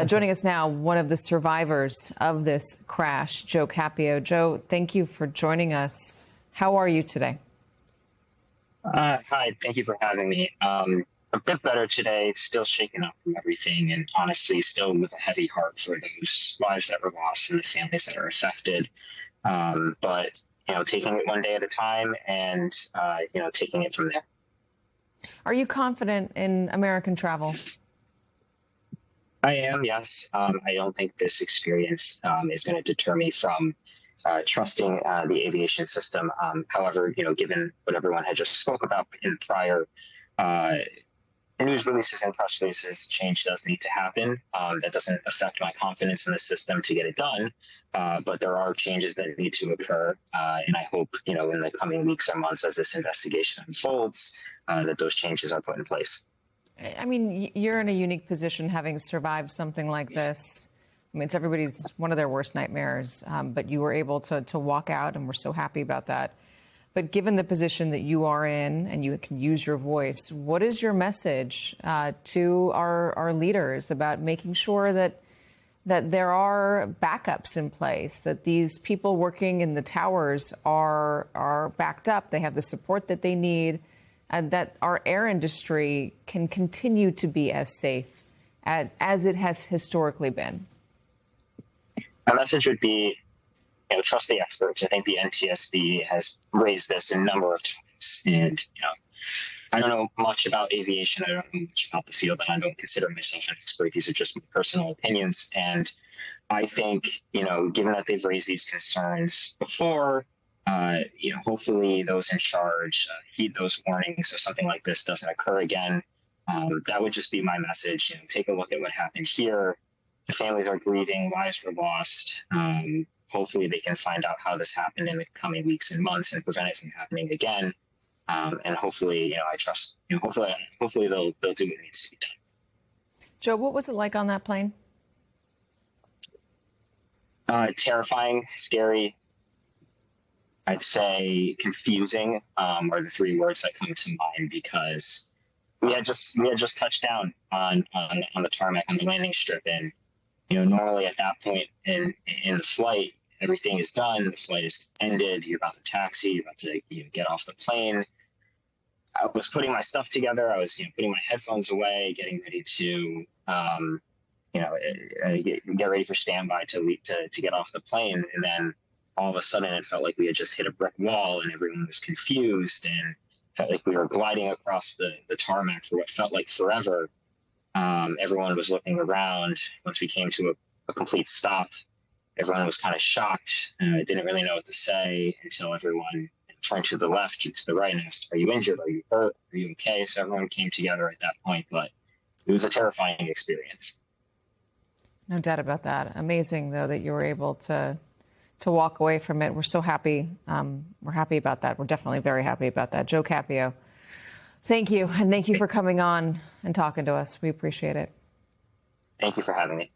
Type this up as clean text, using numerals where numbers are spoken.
Joining us now, one of the survivors of this crash, Joe Capio. Joe, thank you for joining us. How are you today? Hi, thank you for having me. A bit better today, still shaken up from everything, and honestly, still with a heavy heart for those lives that were lost and the families that are affected. But taking it one day at a time, and taking it from there. Are you confident in American travel? I am, yes. I don't think this experience is going to deter me from trusting the aviation system. However, given what everyone had just spoke about in prior uh, news releases and press releases, change does need to happen. That doesn't affect my confidence in the system to get it done, but there are changes that need to occur, and I hope in the coming weeks or months as this investigation unfolds, that those changes are put in place. I mean, you're in a unique position having survived something like this. I mean, it's everybody's one of their worst nightmares, but you were able to walk out, and we're so happy about that. But given the position that you are in and you can use your voice, what is your message to our leaders about making sure that there are backups in place, that these people working in the towers are backed up, they have the support that they need, and that our air industry can continue to be as safe as it has historically been? My message would be, trust the experts. I think the NTSB has raised this a number of times, and I don't know much about aviation. I don't know much about the field, and I don't consider myself an expert. These are just my personal opinions, and I think given that they've raised these concerns before, hopefully those in charge heed those warnings so something like this doesn't occur again. That would just be my message. Take a look at what happened here. The families are grieving, lives were lost. Hopefully they can find out how this happened in the coming weeks and months and prevent it from happening again. And hopefully, I trust, hopefully they'll do what needs to be done. Joe, what was it like on that plane? Terrifying, scary. I'd say confusing are the three words that come to mind, because we had just touched down on the tarmac on the landing strip, and normally at that point in the flight, everything is done. The flight is ended. You're about to taxi. You're about to get off the plane. I was putting my stuff together. I was putting my headphones away, getting ready to get ready for standby to get off the plane, and then all of a sudden it felt like we had just hit a brick wall, and everyone was confused, and felt like we were gliding across the tarmac for what felt like forever. Everyone was looking around. Once we came to a complete stop, everyone was kind of shocked. Didn't really know what to say until everyone turned to the left, to the right, and asked, "Are you injured? Are you hurt? Are you okay?" So everyone came together at that point, but it was a terrifying experience. No doubt about that. Amazing, though, that you were able to walk away from it. We're so happy. We're happy about that. We're definitely very happy about that. Joe Capio, thank you. And thank you for coming on and talking to us. We appreciate it. Thank you for having me.